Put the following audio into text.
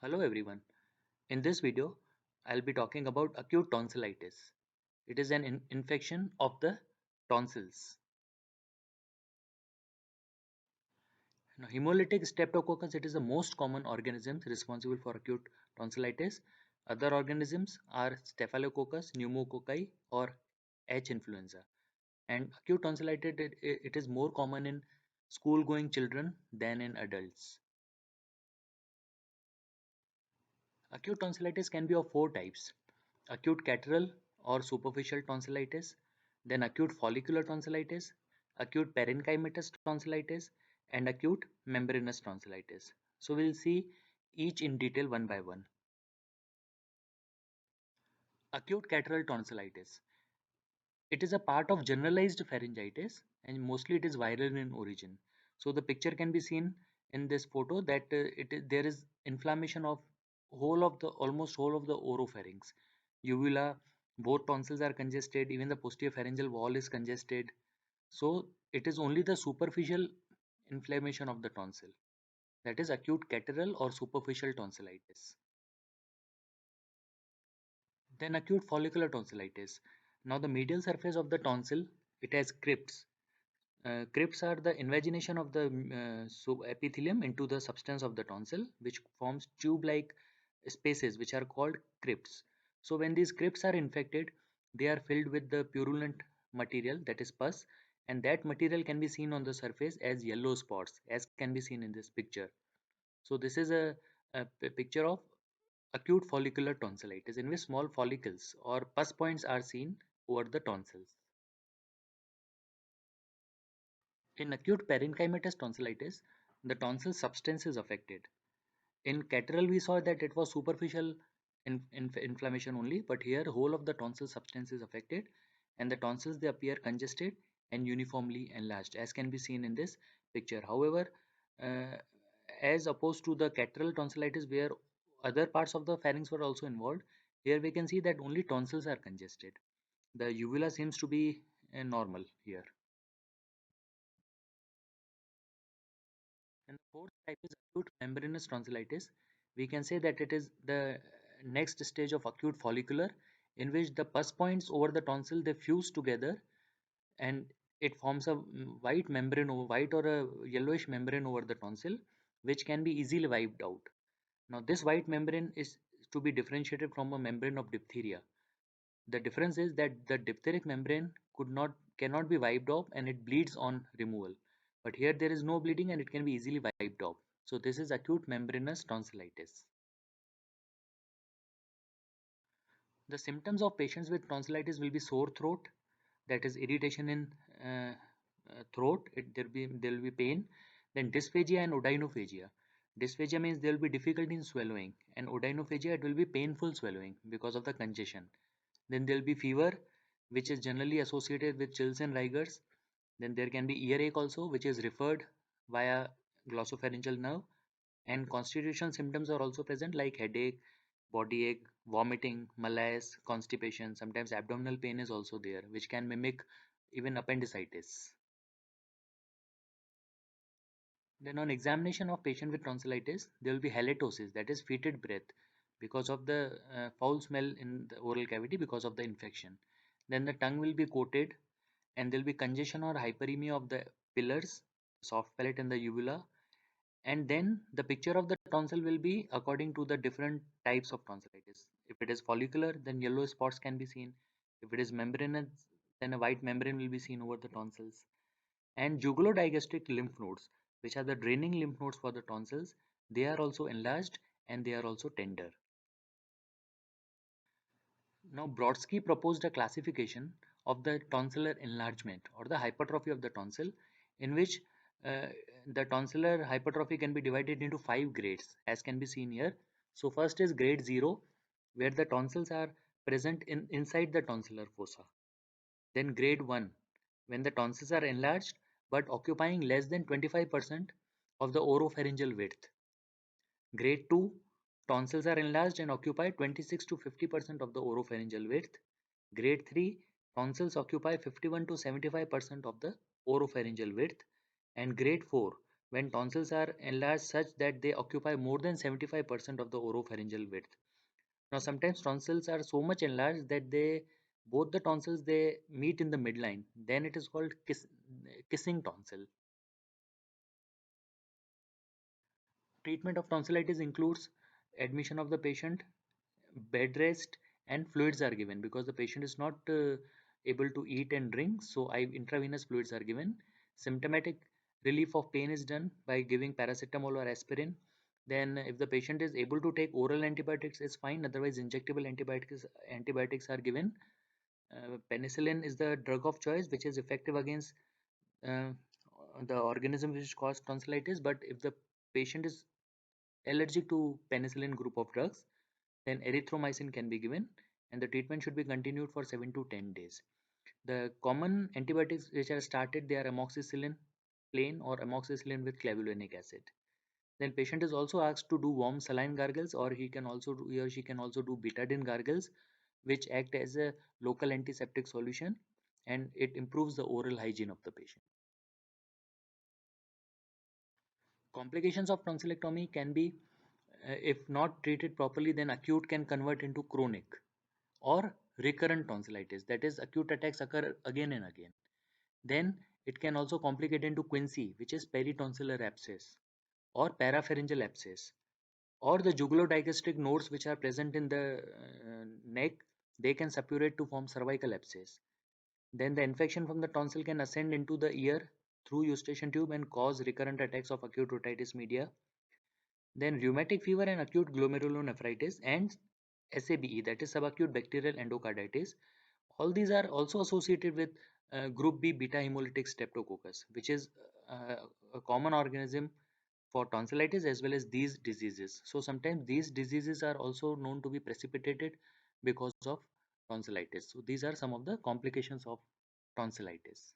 Hello everyone. In this video, I'll be talking about acute tonsillitis. It is an infection of the tonsils. Now, hemolytic streptococcus, it is the most common organism responsible for acute tonsillitis. Other organisms are Staphylococcus, pneumococci or H. influenza. And acute tonsillitis, it is more common in school-going children than in adults. Acute tonsillitis can be of four types: acute catarrhal or superficial tonsillitis, then acute follicular tonsillitis, acute parenchymatous tonsillitis, and acute membranous tonsillitis. So we'll see each in detail one by one. Acute catarrhal tonsillitis. It is a part of generalized pharyngitis and mostly it is viral in origin. So the picture can be seen in this photo that there is inflammation of almost whole of the oropharynx. Uvula, both tonsils are congested, even the posterior pharyngeal wall is congested. So it is only the superficial inflammation of the tonsil, that is acute catarrhal or superficial tonsillitis. Then acute follicular tonsillitis. Now the medial surface of the tonsil, it has crypts. Crypts are the invagination of the epithelium into the substance of the tonsil, which forms tube-like spaces, which are called crypts. So when these crypts are infected, they are filled with the purulent material, that is pus, and that material can be seen on the surface as yellow spots, as can be seen in this picture. So this is a picture of acute follicular tonsillitis, in which small follicles or pus points are seen over the tonsils. In acute parenchymatous tonsillitis, the tonsil substance is affected. In catarrhal, we saw that it was superficial inflammation only, but here whole of the tonsil substance is affected, and the tonsils, they appear congested and uniformly enlarged, as can be seen in this picture. However, uh, as opposed to the catarrhal tonsillitis, where other parts of the pharynx were also involved, here we can see that only tonsils are congested. The uvula seems to be normal here. And the fourth type is acute membranous tonsillitis. We can say that it is the next stage of acute follicular, in which the pus points over the tonsil, they fuse together and it forms a white membrane over white or a yellowish membrane over the tonsil, which can be easily wiped out. Now this white membrane is to be differentiated from a membrane of diphtheria. The difference is that the diphtheric membrane cannot be wiped off and it bleeds on removal. But here there is no bleeding and it can be easily wiped off. So this is acute membranous tonsillitis. The symptoms of patients with tonsillitis will be sore throat, that is irritation in throat. There will be pain. Then dysphagia and odynophagia. Dysphagia means there will be difficulty in swallowing, and odynophagia, it will be painful swallowing because of the congestion. Then there will be fever, which is generally associated with chills and rigors. Then there can be earache also, which is referred via glossopharyngeal nerve. And constitutional symptoms are also present, like headache, body ache, vomiting, malaise, constipation. Sometimes abdominal pain is also there, which can mimic even appendicitis. Then on examination of patient with tonsillitis, there will be halitosis, that is fetid breath, because of the foul smell in the oral cavity because of the infection. Then the tongue will be coated and there will be congestion or hyperemia of the pillars, soft palate and the uvula. And then the picture of the tonsil will be according to the different types of tonsillitis. If it is follicular, then yellow spots can be seen. If it is membranous, then a white membrane will be seen over the tonsils. And jugulodigastric lymph nodes, which are the draining lymph nodes for the tonsils, they are also enlarged and they are also tender. Now, Brodsky proposed a classification of the tonsillar enlargement or the hypertrophy of the tonsil, in which uh, the tonsillar hypertrophy can be divided into 5 grades, as can be seen here. So, first is grade 0, where the tonsils are present inside the tonsillar fossa. Then, grade 1, when the tonsils are enlarged but occupying less than 25% of the oropharyngeal width. Grade 2, tonsils are enlarged and occupy 26 to 50% of the oropharyngeal width. Grade 3, tonsils occupy 51 to 75% of the oropharyngeal width. And grade 4, when tonsils are enlarged such that they occupy more than 75% of the oropharyngeal width. Now, sometimes tonsils are so much enlarged that both the tonsils they meet in the midline. Then it is called kissing tonsil. Treatment of tonsillitis includes admission of the patient, bed rest, and fluids are given because the patient is not able to eat and drink. So, intravenous fluids are given. Symptomatic relief of pain is done by giving paracetamol or aspirin. Then, if the patient is able to take oral antibiotics, is fine. Otherwise, injectable antibiotics are given. Penicillin is the drug of choice, which is effective against uh, the organism which cause tonsillitis. But if the patient is allergic to penicillin group of drugs, then erythromycin can be given, and the treatment should be continued for 7 to 10 days. The common antibiotics which are started, they are amoxicillin plain or amoxicillin with clavulanic acid. Then patient is also asked to do warm saline gargles, or he or she can also do betadine gargles, which act as a local antiseptic solution, and it improves the oral hygiene of the patient. Complications of tonsillectomy can be, if not treated properly, then acute can convert into chronic or recurrent tonsillitis. That is, acute attacks occur again and again. Then it can also complicate into quinsy, which is peritonsillar abscess or parapharyngeal abscess, or the jugulo-digastric nodes which are present in the neck. They can suppurate to form cervical abscess. Then the infection from the tonsil can ascend into the ear through eustachian tube and cause recurrent attacks of acute otitis media. Then rheumatic fever and acute glomerulonephritis and SABE, that is subacute bacterial endocarditis. All these are also associated with group B beta hemolytic streptococcus, which is a common organism for tonsillitis as well as these diseases. So sometimes these diseases are also known to be precipitated because of tonsillitis. So these are some of the complications of tonsillitis.